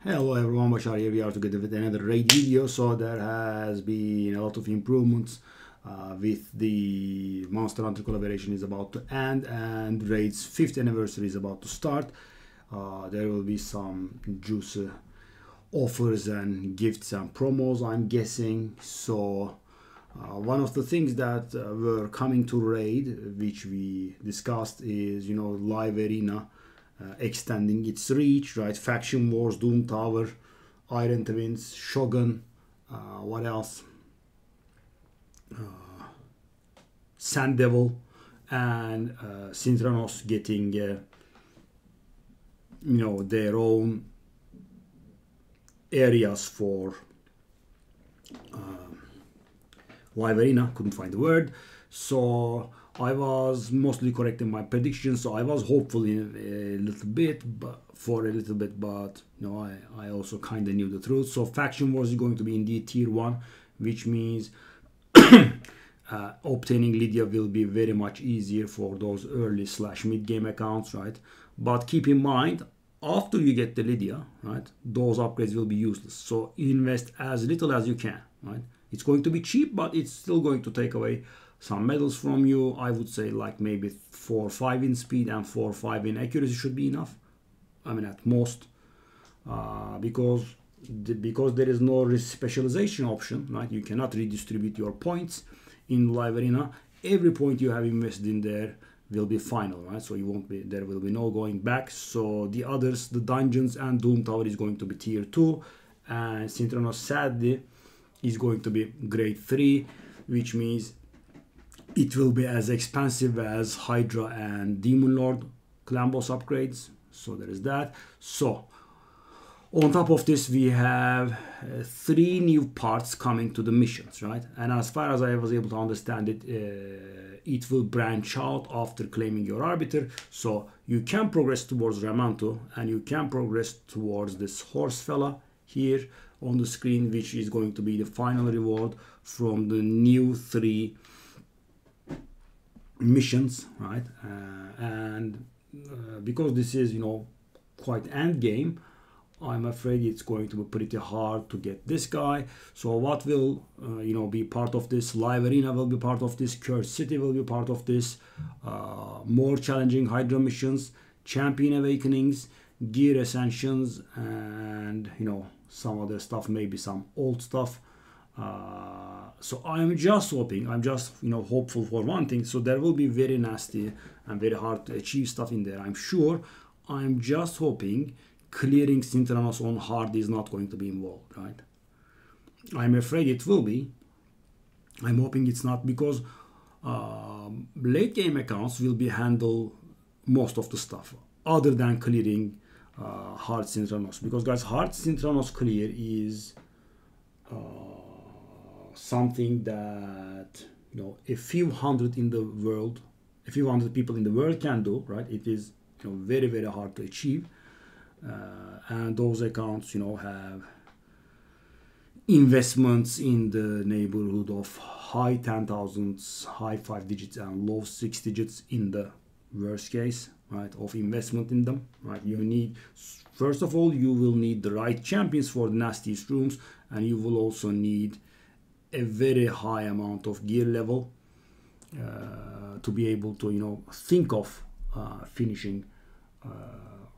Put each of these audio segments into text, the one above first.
Hello everyone, Bashar here. We are together with another raid video. So there has been a lot of improvements with the Monster Hunter collaboration is about to end and raid's 5th anniversary is about to start. There will be some juicy offers and gifts and promos, I'm guessing. So one of the things that were coming to raid, which we discussed, is live arena. Extending its reach, right? Faction Wars, Doom Tower, Iron Twins, Shogun, what else? Sand Devil and Synthranos getting their own areas for live arena. Couldn't find the word, so I was mostly correct in my predictions, so I was hopeful in a little bit, but I also kind of knew the truth. So Faction Wars is going to be indeed tier 1, which means obtaining Lydia will be very much easier for those early / mid game accounts, right? But keep in mind, after you get the Lydia, right, those upgrades will be useless. So invest as little as you can, right? It's going to be cheap, but it's still going to take away some medals from you. I would say like maybe 4 or 5 in speed and 4 or 5 in accuracy should be enough. I mean at most, because there is no specialization option, right? You cannot redistribute your points in live arena. Every point you have invested in there will be final, right? So there will be no going back. So the others, the dungeons and Doom Tower is going to be tier 2, and Synthranos sadly is going to be grade 3, which means it will be as expensive as Hydra and Demon Lord clan boss upgrades. So there is that. So on top of this, we have 3 new parts coming to the missions, right? And as far as I was able to understand it, it will branch out after claiming your arbiter. So you can progress towards Ramanto and you can progress towards this horse fella here on the screen, which is going to be the final reward from the new 3 missions, right? Because this is quite end game, I'm afraid it's going to be pretty hard to get this guy. So what will be part of this? Live arena will be part of this, Cursed City will be part of this, more challenging Hydra missions, champion awakenings, gear ascensions, and some other stuff, maybe some old stuff. So I'm just hoping, hopeful for one thing. So there will be very nasty and very hard to achieve stuff in there, I'm sure. I'm just hoping clearing Synthranos on hard is not going to be involved, right? I'm afraid it will be. I'm hoping it's not, because late game accounts will be handle most of the stuff other than clearing hard Synthranos, because guys, hard Synthranos clear is something that a few hundred people in the world can do, right? It is very, very hard to achieve, and those accounts have investments in the neighborhood of high 10,000s, high 5 digits and low 6 digits in the worst case, right, of investment in them, right? You need, first of all, you will need the right champions for the nastiest rooms, and you will also need a very high amount of gear level to be able to think of finishing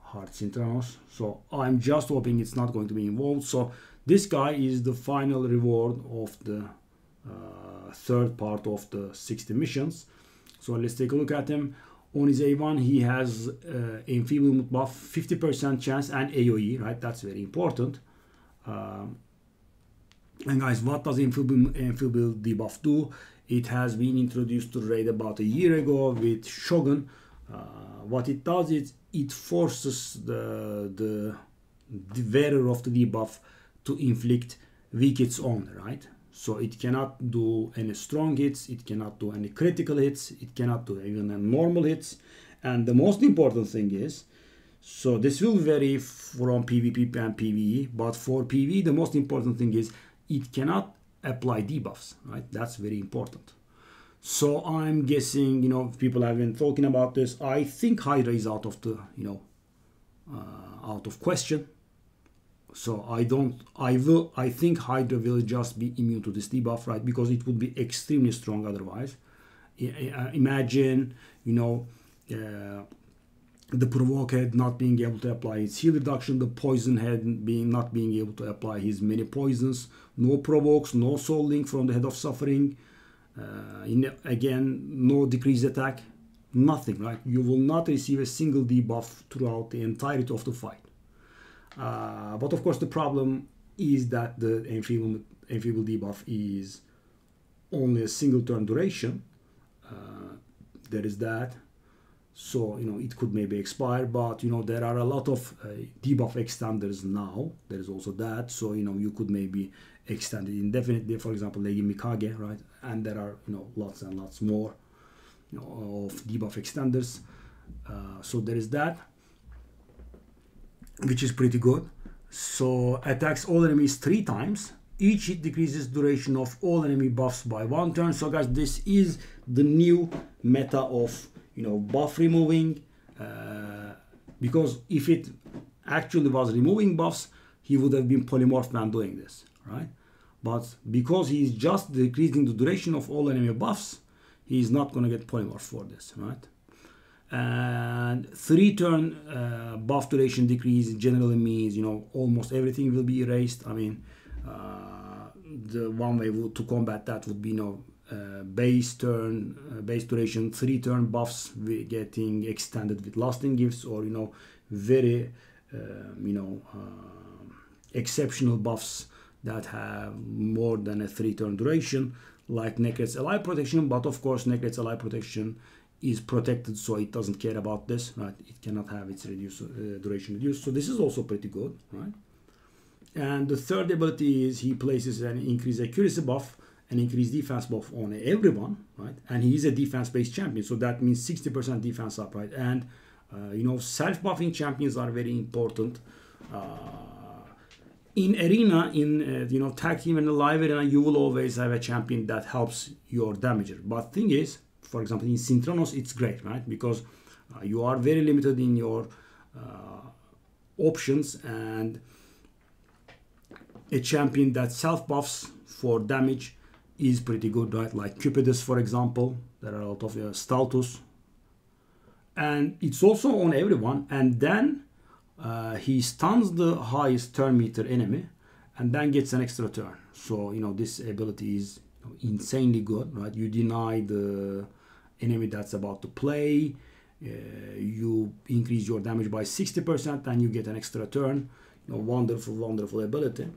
hard Synthranos. So I'm just hoping it's not going to be involved. So this guy is the final reward of the 3rd part of the 60 missions. So let's take a look at him. On his A1, he has enfeeblement buff, 50% chance, and AoE, right? That's very important. And guys, what does enfeeble debuff do? It has been introduced to raid about a year ago with Shogun. What it does is it forces the wearer of the debuff to inflict weak hits only, right? So it cannot do any strong hits, it cannot do any critical hits, it cannot do even normal hits. And the most important thing is, so this will vary from PvP and PvE, but for PvE the most important thing is it cannot apply debuffs, right? That's very important. So I'm guessing, people have been talking about this. I think Hydra is out of the, out of question. So I think Hydra will just be immune to this debuff, right? Because it would be extremely strong otherwise. Imagine, the Provoke Head not being able to apply its heal reduction, the Poison Head not being able to apply his many poisons, no provokes, no Soul Link from the Head of Suffering, again, no decreased attack, nothing, right? You will not receive a single debuff throughout the entirety of the fight. But of course the problem is that the enfeeble debuff is only a single turn duration. There is that. So, it could maybe expire, but, there are a lot of debuff extenders now. There is also that. So, you could maybe extend it indefinitely. For example, Lady Mikage, right? And there are, lots and lots more, of debuff extenders. So there is that, which is pretty good. So, attacks all enemies 3 times. Each hit decreases duration of all enemy buffs by 1 turn. So, guys, this is the new meta of buff removing, because if it actually was removing buffs, he would have been polymorphed when doing this, right? But because he's just decreasing the duration of all enemy buffs, he's not going to get polymorphed for this, right? And 3 turn buff duration decrease generally means, almost everything will be erased. I mean, the one way to combat that would be, base duration 3 turn buffs getting extended with lasting gifts, or very exceptional buffs that have more than a 3 turn duration, like Necret's Ally Protection. But of course Necret's Ally Protection is protected, so it doesn't care about this, right? It cannot have its duration reduced. So this is also pretty good, right? And the third ability is he places an increased accuracy buff, an increased defense buff on everyone, right? And he is a defense-based champion, so that means 60% defense up, right? And self-buffing champions are very important. In arena, in tag team and live arena, you will always have a champion that helps your damager. But thing is, for example, in Synchronos, it's great, right? Because you are very limited in your options, and a champion that self-buffs for damage is pretty good, right? Like Cupidus, for example. There are a lot of Staltus, and it's also on everyone. And then he stuns the highest turn meter enemy, and then gets an extra turn. So this ability is insanely good, right? You deny the enemy that's about to play, you increase your damage by 60%, and you get an extra turn. Wonderful ability.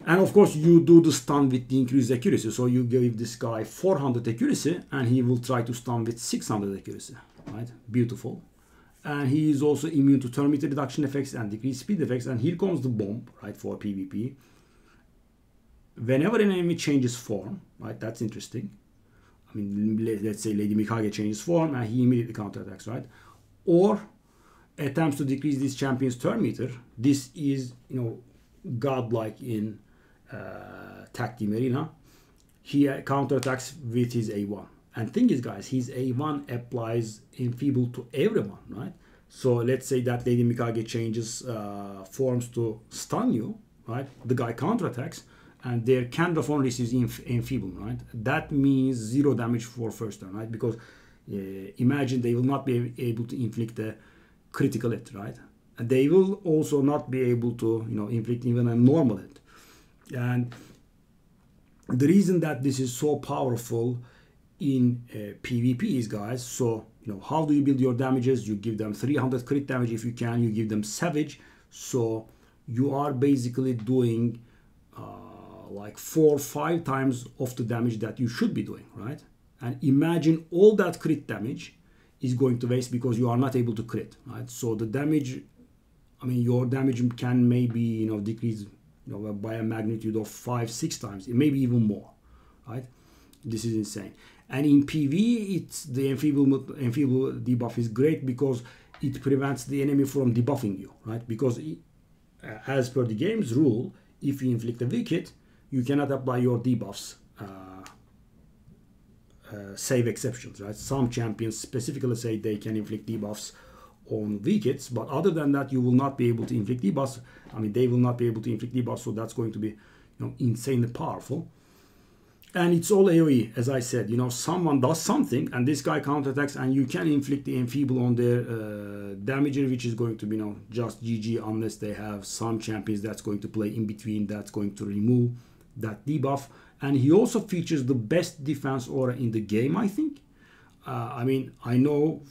And of course, you do the stun with the increased accuracy. So you give this guy 400 accuracy, and he will try to stun with 600 accuracy, right? Beautiful. And he is also immune to turn meter reduction effects and decreased speed effects. And here comes the bomb, right, for PvP. Whenever an enemy changes form, right, that's interesting. I mean, let's say Lady Mikage changes form, and he immediately counterattacks, right? Or attempts to decrease this champion's turn meter. This is, godlike in tag team arena. He counterattacks with his A1. And thing is, guys, his A1 applies enfeeble to everyone, right? So let's say that Lady Mikage changes forms to stun you, right? The guy counterattacks, and their Candraphone receives enfeeble, right? That means 0 damage for first turn, right? Because imagine they will not be able to inflict a critical hit, right? And they will also not be able to, inflict even a normal hit. And the reason that this is so powerful in PvP is, guys, so, how do you build your damages? You give them 300 crit damage if you can. You give them Savage. So you are basically doing like 4 or 5 times of the damage that you should be doing, right? And imagine all that crit damage is going to waste because you are not able to crit, right? So the damage, your damage can maybe, decrease, by a magnitude of 5-6 times, maybe even more, right? This is insane. And in PV, it's the enfeeble debuff is great because it prevents the enemy from debuffing you, right? Because as per the game's rule, if you inflict a weak hit, you cannot apply your debuffs, save exceptions, right? Some champions specifically say they can inflict debuffs own wickets, but other than that, you will not be able to inflict debuffs. I mean, they will not be able to inflict debuffs, so that's going to be, insanely powerful. And it's all AoE, as I said. Someone does something, and this guy counterattacks, and you can inflict the enfeeble on their damager, which is going to be, just GG, unless they have some champions that's going to play in between, that's going to remove that debuff. And he also features the best defense aura in the game, I think. I mean, I know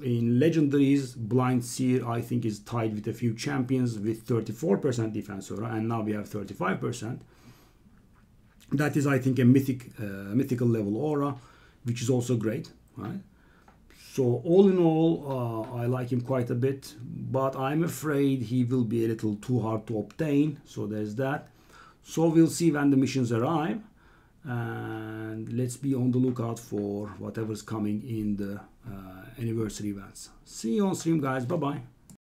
in legendaries, Blind Seer, I think, is tied with a few champions with 34% defense aura, and now we have 35%. That is, I think, a mythical level aura, which is also great, right? So all in all, I like him quite a bit, but I'm afraid he will be a little too hard to obtain. So there's that. So we'll see when the missions arrive, and let's be on the lookout for whatever's coming in the anniversary events. See you on stream, guys. Bye bye.